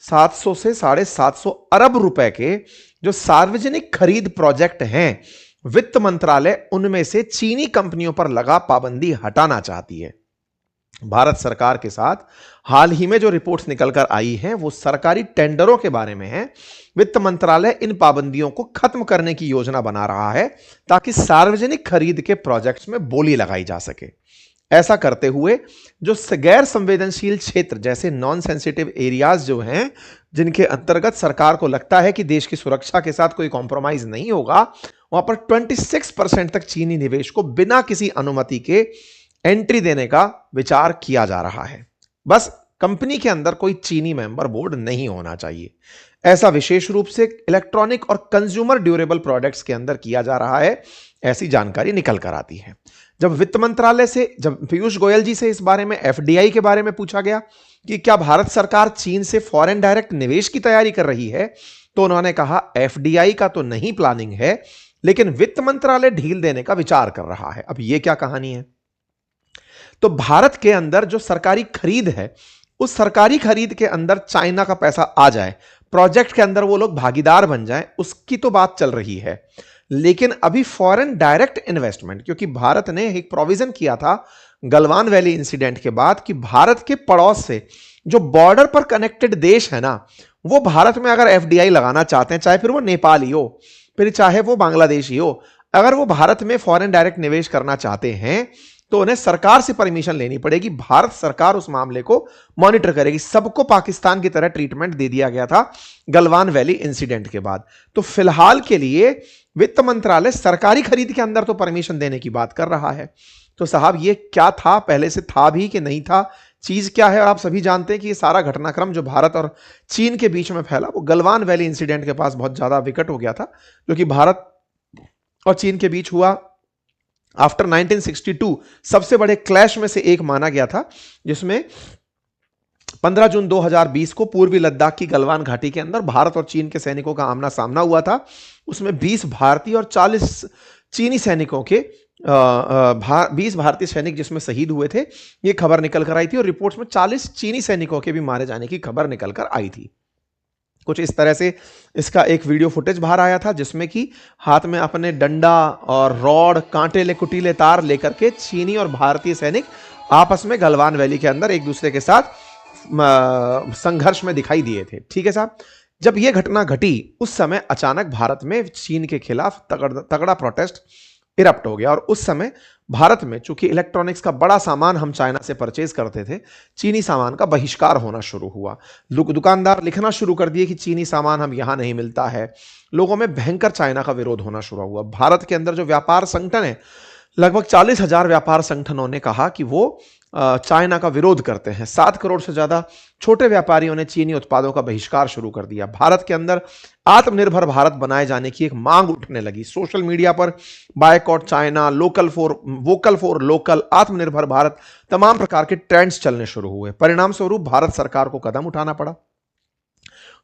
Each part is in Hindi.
700 से 750 अरब रुपए के जो सार्वजनिक खरीद प्रोजेक्ट हैं, वित्त मंत्रालय उनमें से चीनी कंपनियों पर लगा पाबंदी हटाना चाहती है। भारत सरकार के साथ हाल ही में जो रिपोर्ट्स निकलकर आई हैं वो सरकारी टेंडरों के बारे में है। वित्त मंत्रालय इन पाबंदियों को खत्म करने की योजना बना रहा है ताकि सार्वजनिक खरीद के प्रोजेक्ट्स में बोली लगाई जा सके। ऐसा करते हुए जो गैर संवेदनशील क्षेत्र जैसे नॉन सेंसिटिव एरियाज जो हैं, जिनके अंतर्गत सरकार को लगता है कि देश की सुरक्षा के साथ कोई कॉम्प्रोमाइज नहीं होगा, वहां पर 26% तक चीनी निवेश को बिना किसी अनुमति के एंट्री देने का विचार किया जा रहा है। बस कंपनी के अंदर कोई चीनी मेंबर बोर्ड नहीं होना चाहिए। ऐसा विशेष रूप से इलेक्ट्रॉनिक और कंज्यूमर ड्यूरेबल प्रोडक्ट्स के अंदर किया जा रहा है, ऐसी जानकारी निकल कर आती है। जब वित्त मंत्रालय से, जब पीयूष गोयल जी से इस बारे में, एफडीआई के बारे में पूछा गया कि क्या भारत सरकार चीन से फॉरेन डायरेक्ट निवेश की तैयारी कर रही है, तो उन्होंने कहा एफडीआई का तो नहीं प्लानिंग है, लेकिन वित्त मंत्रालय ढील देने का विचार कर रहा है। अब यह क्या कहानी है? तो भारत के अंदर जो सरकारी खरीद है, उस सरकारी खरीद के अंदर चाइना का पैसा आ जाए, प्रोजेक्ट के अंदर वो लोग भागीदार बन जाएं, उसकी तो बात चल रही है। लेकिन अभी फॉरेन डायरेक्ट इन्वेस्टमेंट, क्योंकि भारत ने एक प्रोविजन किया था गलवान वैली इंसिडेंट के बाद कि भारत के पड़ोस से जो बॉर्डर पर कनेक्टेड देश है ना, वो भारत में अगर एफडीआई लगाना चाहते हैं, चाहे फिर वो नेपाल ही हो, फिर चाहे वो बांग्लादेश ही हो, अगर वो भारत में फॉरेन डायरेक्ट निवेश करना चाहते हैं तो उन्हें सरकार से परमिशन लेनी पड़ेगी। भारत सरकार उस मामले को मॉनिटर करेगी। सबको पाकिस्तान की तरह ट्रीटमेंट दे दिया गया था गलवान वैली इंसिडेंट के बाद। तो फिलहाल के लिए वित्त मंत्रालय सरकारी खरीद के अंदर तो परमिशन देने की बात कर रहा है। तो साहब ये क्या था, पहले से था भी कि नहीं था, चीज क्या है? और आप सभी जानते हैं कि ये सारा घटनाक्रम जो भारत और चीन के बीच में फैला वो गलवान वैली इंसिडेंट के पास बहुत ज्यादा विकट हो गया था, जो कि भारत और चीन के बीच हुआ आफ्टर 1962 सबसे बड़े क्लैश में से एक माना गया था, जिसमें 15 जून 2020 को पूर्वी लद्दाख की गलवान घाटी के अंदर भारत और चीन के सैनिकों का आमना सामना हुआ था। उसमें 20 भारतीय और 40 चीनी सैनिकों के 20 भारतीय सैनिक जिसमें शहीद हुए थे, ये खबर निकल कर आई थी। और रिपोर्ट्स में 40 चीनी सैनिकों के भी मारे जाने की खबर निकल कर आई थी। कुछ इस तरह से इसका एक वीडियो फुटेज बाहर आया था, जिसमें कि हाथ में अपने डंडा और रॉड, कांटे कुटीले तार लेकर के चीनी और भारतीय सैनिक आपस में गलवान वैली के अंदर एक दूसरे के साथ संघर्ष में दिखाई दिए थे। ठीक है साहब। जब यह घटना घटी उस समय अचानक भारत में चीन के खिलाफ तगड़ा प्रोटेस्ट इरप्ट हो गया। और उस समय भारत में चूंकि इलेक्ट्रॉनिक्स का बड़ा सामान हम चाइना से परचेज करते थे, चीनी सामान का बहिष्कार होना शुरू हुआ। दुकानदार लिखना शुरू कर दिए कि चीनी सामान हम यहां नहीं मिलता है। लोगों में भयंकर चाइना का विरोध होना शुरू हुआ। भारत के अंदर जो व्यापार संगठन है, लगभग 40,000 व्यापार संगठनों ने कहा कि वो चाइना का विरोध करते हैं। 7 करोड़ से ज्यादा छोटे व्यापारियों ने चीनी उत्पादों का बहिष्कार शुरू कर दिया। भारत के अंदर आत्मनिर्भर भारत बनाए जाने की एक मांग उठने लगी। सोशल मीडिया पर boycott China, vocal for local, आत्मनिर्भर भारत, तमाम प्रकार के ट्रेंड्स चलने शुरू हुए। परिणाम स्वरूप भारत सरकार को कदम उठाना पड़ा।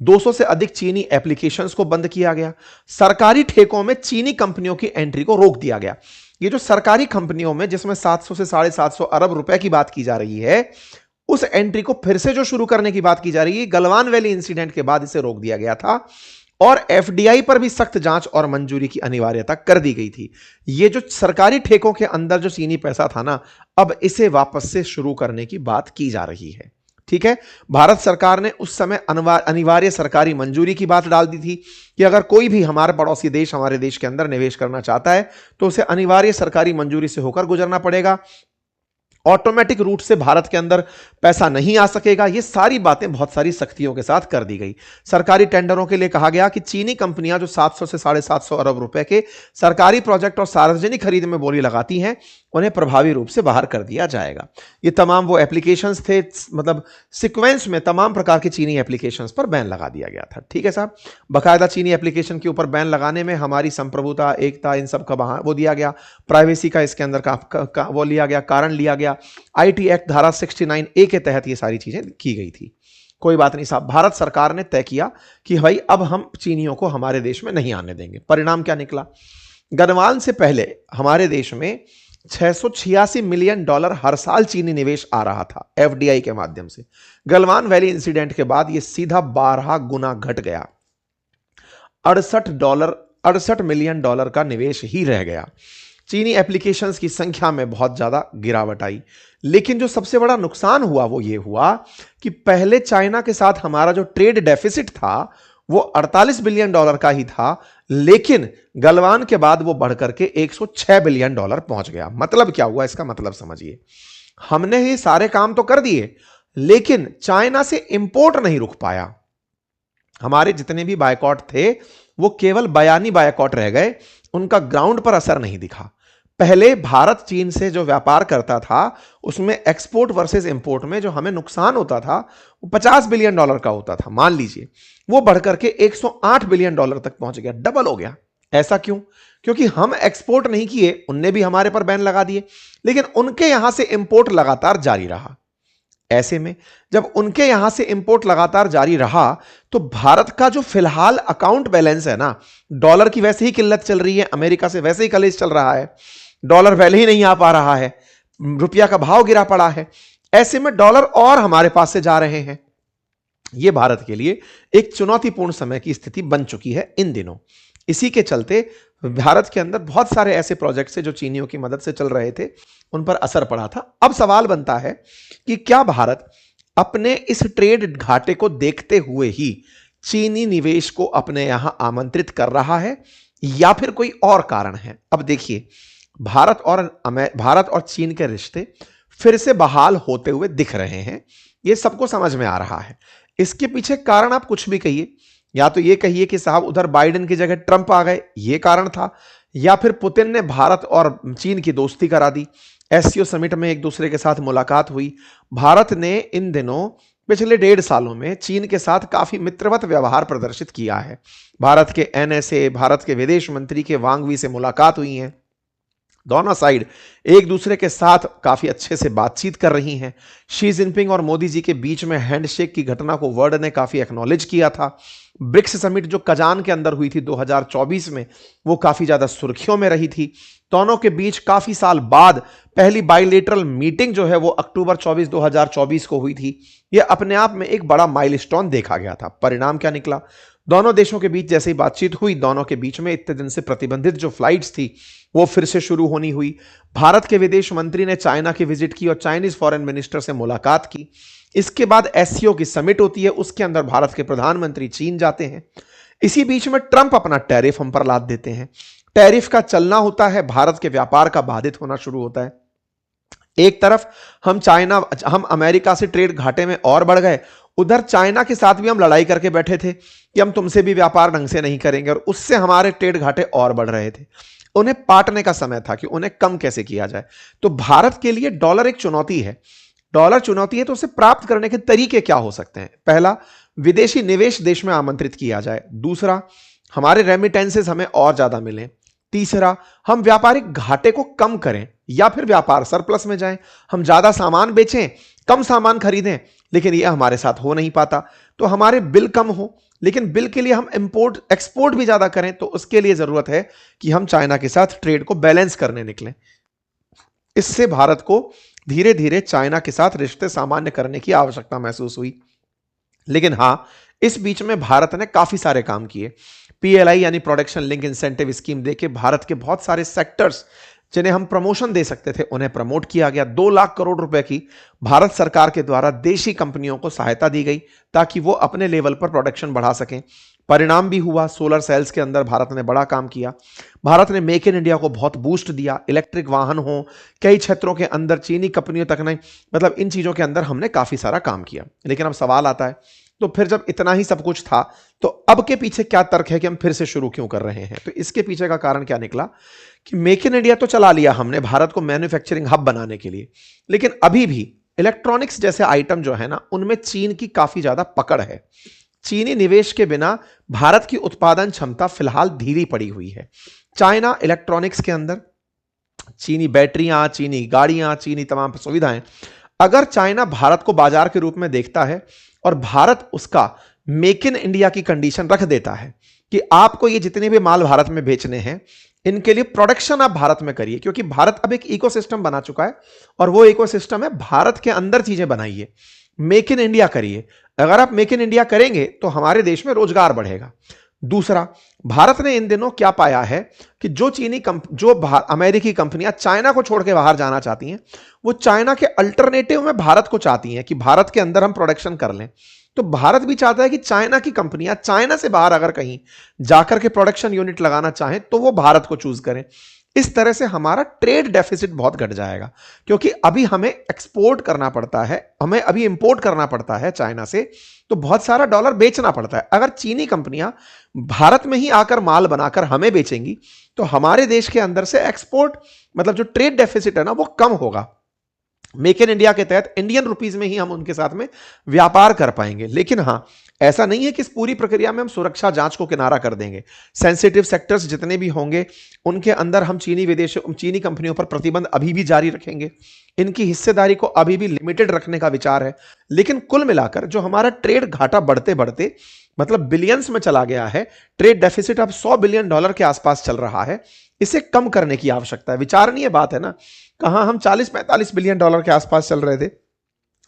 200 से अधिक चीनी एप्लीकेशंस को बंद किया गया। सरकारी ठेकों में चीनी कंपनियों की एंट्री को रोक दिया गया। ये जो सरकारी कंपनियों में, जिसमें 700 से 750 अरब रुपए की बात की जा रही है, उस एंट्री को फिर से जो शुरू करने की बात की जा रही है, गलवान वैली इंसिडेंट के बाद इसे रोक दिया गया था। और एफडीआई पर भी सख्त जांच और मंजूरी की अनिवार्यता कर दी गई थी। ये जो सरकारी ठेकों के अंदर जो चीनी पैसा था ना, अब इसे वापस से शुरू करने की बात की जा रही है। ठीक है। भारत सरकार ने उस समय अनिवार्य सरकारी मंजूरी की बात डाल दी थी कि अगर कोई भी हमारे पड़ोसी देश हमारे देश के अंदर निवेश करना चाहता है तो उसे अनिवार्य सरकारी मंजूरी से होकर गुजरना पड़ेगा। ऑटोमेटिक रूट से भारत के अंदर पैसा नहीं आ सकेगा। ये सारी बातें बहुत सारी सख्तियों के साथ कर दी गई। सरकारी टेंडरों के लिए कहा गया कि चीनी कंपनियां जो 700 से 750 अरब रुपए के सरकारी प्रोजेक्ट और सार्वजनिक खरीद में बोली लगाती हैं, उन्हें प्रभावी रूप से बाहर कर दिया जाएगा। ये तमाम वो एप्लीकेशंस थे, मतलब सीक्वेंस में तमाम प्रकार की चीनी एप्लीकेशंस पर बैन लगा दिया गया था। ठीक है साहब। बाकायदा चीनी एप्लीकेशन के ऊपर बैन लगाने में हमारी संप्रभुता, एकता, इन सब का वो दिया गया। प्राइवेसी का इसके अंदर का वो लिया गया, कारण लिया गया। आईटी एक्ट धारा 69A के तहत ये सारी चीजें की गई थी। कोई बात नहीं साहब, भारत सरकार ने तय किया कि भाई अब हम चीनियों को हमारे देश में नहीं आने देंगे। परिणाम क्या निकला? गलवान से पहले हमारे देश में $686 मिलियन हर साल चीनी निवेश आ रहा था एफडीआई के माध्यम से। गलवान वैली इंसिडेंट के बाद यह सीधा 12 गुना घट गया, $68 मिलियन का निवेश ही रह गया। चीनी एप्लीकेशंस की संख्या में बहुत ज्यादा गिरावट आई। लेकिन जो सबसे बड़ा नुकसान हुआ वो ये हुआ कि पहले चाइना के साथ हमारा जो ट्रेड डेफिसिट था वो $48 बिलियन का ही था, लेकिन गलवान के बाद वो बढ़कर के $106 बिलियन पहुंच गया। मतलब क्या हुआ, इसका मतलब समझिए, हमने ये सारे काम तो कर दिए लेकिन चाइना से इंपोर्ट नहीं रुक पाया। हमारे जितने भी बायकॉट थे वो केवल बयानी बायकॉट रह गए, उनका ग्राउंड पर असर नहीं दिखा। पहले भारत चीन से जो व्यापार करता था उसमें एक्सपोर्ट वर्सेस इंपोर्ट में जो हमें नुकसान होता था वो $50 बिलियन का होता था, मान लीजिए, वो बढ़कर के $108 बिलियन तक पहुंच गया, डबल हो गया। ऐसा क्यों? क्योंकि हम एक्सपोर्ट नहीं किए, उनने भी हमारे पर बैन लगा दिए, लेकिन उनके यहां से इंपोर्ट लगातार जारी रहा। ऐसे में जब उनके यहां से इंपोर्ट लगातार जारी रहा तो भारत का जो फिलहाल अकाउंट बैलेंस है ना, डॉलर की वैसे ही किल्लत चल रही है, अमेरिका से वैसे ही कलेश चल रहा है, डॉलर पहले ही नहीं आ पा रहा है, रुपया का भाव गिरा पड़ा है, ऐसे में डॉलर और हमारे पास से जा रहे हैं। यह भारत के लिए एक चुनौतीपूर्ण समय की स्थिति बन चुकी है इन दिनों। इसी के चलते भारत के अंदर बहुत सारे ऐसे प्रोजेक्ट्स हैं जो चीनियों की मदद से चल रहे थे, उन पर असर पड़ा था। अब सवाल बनता है कि क्या भारत अपने इस ट्रेड घाटे को देखते हुए ही चीनी निवेश को अपने यहां आमंत्रित कर रहा है या फिर कोई और कारण है? अब देखिए, भारत और चीन के रिश्ते फिर से बहाल होते हुए दिख रहे हैं, यह सबको समझ में आ रहा है। इसके पीछे कारण आप कुछ भी कहिए, या तो यह कहिए कि साहब उधर बाइडेन की जगह ट्रंप आ गए, यह कारण था, या फिर पुतिन ने भारत और चीन की दोस्ती करा दी, एससीओ समिट में एक दूसरे के साथ मुलाकात हुई। भारत ने इन दिनों पिछले 1.5 सालों में चीन के साथ काफी मित्रवत व्यवहार प्रदर्शित किया है। भारत के एनएसए, भारत के विदेश मंत्री के वांग वी से मुलाकात हुई है, दोनों साइड एक दूसरे के साथ काफी अच्छे से बातचीत कर रही हैं। शी जिनपिंग और मोदी जी के बीच में हैंडशेक की घटना को वर्ल्ड ने काफी एक्नॉलेज किया था। ब्रिक्स समिट जो कजान के अंदर हुई थी 2024 में, वो काफी ज्यादा सुर्खियों में रही थी। दोनों के बीच काफी साल बाद पहली बाइलेटरल मीटिंग जो है वो अक्टूबर 24, 2024 को हुई थी। यह अपने आप में एक बड़ा माइलस्टोन देखा गया था। परिणाम क्या निकला? दोनों देशों के बीच जैसे ही बातचीत हुई, दोनों के बीच में इतने दिन से प्रतिबंधित जो फ्लाइट्स थी वो फिर से शुरू होनी हुई। भारत के विदेश मंत्री ने चाइना की विजिट की और चाइनीज फॉरेन मिनिस्टर से मुलाकात की। इसके बाद एससीओ की समिट होती है, उसके अंदर भारत के प्रधानमंत्री चीन जाते हैं। इसी बीच में ट्रंप अपना टैरिफ हम पर लाद देते हैं। टैरिफ का चलना होता है, भारत के व्यापार का बाधित होना शुरू होता है। एक तरफ हम अमेरिका से ट्रेड घाटे में और बढ़ गए, उधर चाइना के साथ भी हम लड़ाई करके बैठे थे कि हम तुमसे भी व्यापार ढंग से नहीं करेंगे, और उससे हमारे ट्रेड घाटे और बढ़ रहे थे। उन्हें पाटने का समय था कि उन्हें कम कैसे किया जाए। तो भारत के लिए डॉलर एक चुनौती है। डॉलर चुनौती है तो उसे प्राप्त करने के तरीके क्या हो सकते हैं? पहला, विदेशी निवेश देश में आमंत्रित किया जाए। दूसरा, हमारे रेमिटेंसेस हमें और ज्यादा मिलें। तीसरा, हम व्यापारिक घाटे को कम करें या फिर व्यापार सरप्लस में जाएं। हम ज्यादा सामान बेचें, कम सामान खरीदें, लेकिन यह हमारे साथ हो नहीं पाता। तो हमारे बिल कम हो, लेकिन बिल के लिए हम इंपोर्ट एक्सपोर्ट भी ज्यादा करें। तो उसके लिए जरूरत है कि हम चाइना के साथ ट्रेड को बैलेंस करने निकलें। इससे भारत को धीरे धीरे चाइना के साथ रिश्ते सामान्य करने की आवश्यकता महसूस हुई। लेकिन हां, इस बीच में भारत ने काफी सारे काम किए। पीएलआई यानी प्रोडक्शन लिंक इंसेंटिव स्कीम देके भारत के बहुत सारे सेक्टर्स जिन्हें हम प्रमोशन दे सकते थे उन्हें प्रमोट किया गया। 2 लाख करोड़ रुपए की भारत सरकार के द्वारा देशी कंपनियों को सहायता दी गई ताकि वो अपने लेवल पर प्रोडक्शन बढ़ा सकें। परिणाम भी हुआ। सोलर सेल्स के अंदर भारत ने बड़ा काम किया। भारत ने मेक इन इंडिया को बहुत बूस्ट दिया। इलेक्ट्रिक वाहन हो, कई क्षेत्रों के अंदर चीनी कंपनियों तक नहीं, मतलब इन चीजों के अंदर हमने काफी सारा काम किया। लेकिन अब सवाल आता है, तो फिर जब इतना ही सब कुछ था तो अब के पीछे क्या तर्क है कि हम फिर से शुरू क्यों कर रहे हैं? तो इसके पीछे का कारण क्या निकला कि मेक इन इंडिया तो चला लिया हमने भारत को मैन्युफैक्चरिंग हब बनाने के लिए, लेकिन अभी भी इलेक्ट्रॉनिक्स जैसे आइटम जो है ना, उनमें चीन की काफी ज्यादा पकड़ है। चीनी निवेश के बिना भारत की उत्पादन क्षमता फिलहाल धीरी पड़ी हुई है। चाइना इलेक्ट्रॉनिक्स के अंदर चीनी बैटरियां, चीनी गाड़ियां, चीनी तमाम सुविधाएं, अगर चाइना भारत को बाजार के रूप में देखता है और भारत उसका मेक इन इंडिया की कंडीशन रख देता है कि आपको ये जितने भी माल भारत में बेचने हैं इनके लिए प्रोडक्शन आप भारत में करिए, क्योंकि भारत अब एक इकोसिस्टम बना चुका है और वो इकोसिस्टम है भारत के अंदर चीजें बनाइए, मेक इन इंडिया करिए। अगर आप मेक इन इंडिया करेंगे तो हमारे देश में रोजगार बढ़ेगा। दूसरा, भारत ने इन दिनों क्या पाया है कि जो अमेरिकी कंपनियां चाइना को छोड़ के बाहर जाना चाहती हैं, वो चाइना के अल्टरनेटिव में भारत को चाहती हैं कि भारत के अंदर हम प्रोडक्शन कर लें। तो भारत भी चाहता है कि चाइना की कंपनियां चाइना से बाहर अगर कहीं जाकर के प्रोडक्शन यूनिट लगाना चाहें तो वो भारत को चूज करें। इस तरह से हमारा ट्रेड डेफिसिट बहुत घट जाएगा, क्योंकि अभी हमें एक्सपोर्ट करना पड़ता है, हमें अभी इंपोर्ट करना पड़ता है चाइना से, तो बहुत सारा डॉलर बेचना पड़ता है। अगर चीनी कंपनियां भारत में ही आकर माल बनाकर हमें बेचेंगी तो हमारे देश के अंदर से एक्सपोर्ट मतलब जो ट्रेड डेफिसिट है ना वो कम होगा। मेक इन इंडिया के तहत इंडियन रुपीज में ही हम उनके साथ में व्यापार कर पाएंगे। लेकिन हां, ऐसा नहीं है कि इस पूरी प्रक्रिया में हम सुरक्षा जांच को किनारा कर देंगे। सेंसिटिव सेक्टर्स जितने भी होंगे उनके अंदर हम चीनी कंपनियों पर प्रतिबंध अभी भी जारी रखेंगे। इनकी हिस्सेदारी को अभी भी लिमिटेड रखने का विचार है। लेकिन कुल मिलाकर जो हमारा ट्रेड घाटा बढ़ते बढ़ते मतलब बिलियंस में चला गया है, ट्रेड डेफिसिट अब $100 बिलियन के आसपास चल रहा है, इसे कम करने की आवश्यकता है। विचारणीय बात है ना, कहां हम 40-45 बिलियन डॉलर के आसपास चल रहे थे,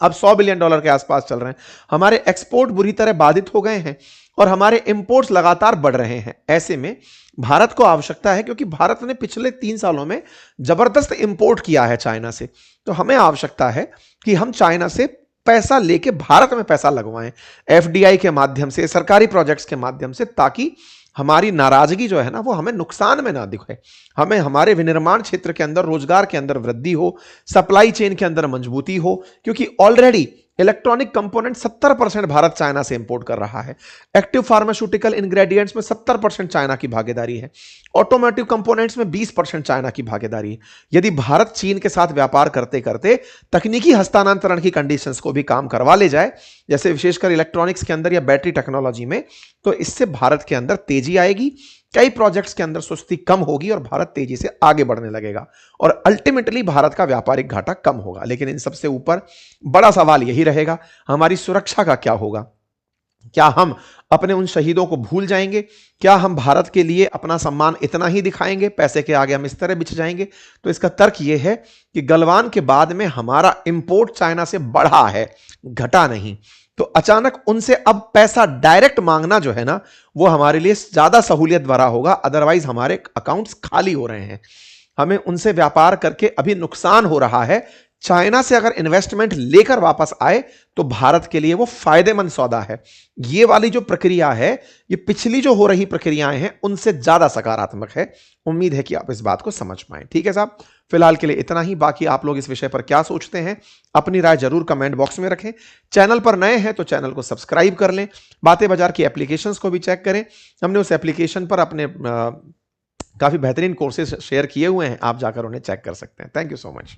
अब $100 बिलियन के आसपास चल रहे हैं। हमारे एक्सपोर्ट बुरी तरह बाधित हो गए हैं और हमारे इंपोर्ट्स लगातार बढ़ रहे हैं। ऐसे में भारत को आवश्यकता है, क्योंकि भारत ने पिछले 3 सालों में जबरदस्त इंपोर्ट किया है चाइना से, तो हमें आवश्यकता है कि हम चाइना से पैसा लेके भारत में पैसा लगवाएं, एफडीआई के माध्यम से, सरकारी प्रोजेक्ट्स के माध्यम से, ताकि हमारी नाराजगी जो है ना वो हमें नुकसान में ना दिखे, हमें हमारे विनिर्माण क्षेत्र के अंदर रोजगार के अंदर वृद्धि हो, सप्लाई चेन के अंदर मजबूती हो। क्योंकि already electronic component 70% Bharat China से इंपोर्ट कर रहा है, एक्टिव फार्मास्यूटिकल इंग्रेडिएंट्स में 70% चाइना की भागीदारी है, ऑटोमोटिव कंपोनेंट्स में 20% चाइना की भागीदारी है। यदि भारत चीन के साथ व्यापार करते करते तकनीकी हस्तांतरण की कंडीशंस को भी काम करवा ले जाए, जैसे विशेषकर इलेक्ट्रॉनिक्स के अंदर या बैटरी टेक्नोलॉजी में, तो इससे भारत के अंदर तेजी आएगी, कई प्रोजेक्ट्स के अंदर सुस्ती कम होगी और भारत तेजी से आगे बढ़ने लगेगा और अल्टीमेटली भारत का व्यापारिक घाटा कम होगा। लेकिन इन सबसे ऊपर बड़ा सवाल यही रहेगा, हमारी सुरक्षा का क्या होगा? क्या हम अपने उन शहीदों को भूल जाएंगे? क्या हम भारत के लिए अपना सम्मान इतना ही दिखाएंगे, पैसे के आगे हम इस तरह बिछ जाएंगे? तो इसका तर्क यह है कि गलवान के बाद में हमारा इंपोर्ट चाइना से बढ़ा है, घटा नहीं। तो अचानक उनसे अब पैसा डायरेक्ट मांगना जो है ना वो हमारे लिए ज्यादा सहूलियत भरा होगा, अदरवाइज हमारे अकाउंट्स खाली हो रहे हैं, हमें उनसे व्यापार करके अभी नुकसान हो रहा है। चाइना से अगर इन्वेस्टमेंट लेकर वापस आए तो भारत के लिए वो फायदेमंद सौदा है। ये वाली जो प्रक्रिया है, ये पिछली जो हो रही प्रक्रियाएं हैं उनसे ज्यादा सकारात्मक है। उम्मीद है कि आप इस बात को समझ पाए। ठीक है साहब, फिलहाल के लिए इतना ही। बाकी आप लोग इस विषय पर क्या सोचते हैं, अपनी राय जरूर कमेंट बॉक्स में रखें। चैनल पर नए हैं तो चैनल को सब्सक्राइब कर लें। बातें बाजार की एप्लीकेशंस को भी चेक करें, हमने उस एप्लीकेशन पर अपने काफी बेहतरीन कोर्सेज शेयर किए हुए हैं, आप जाकर उन्हें चेक कर सकते हैं। Thank you so much.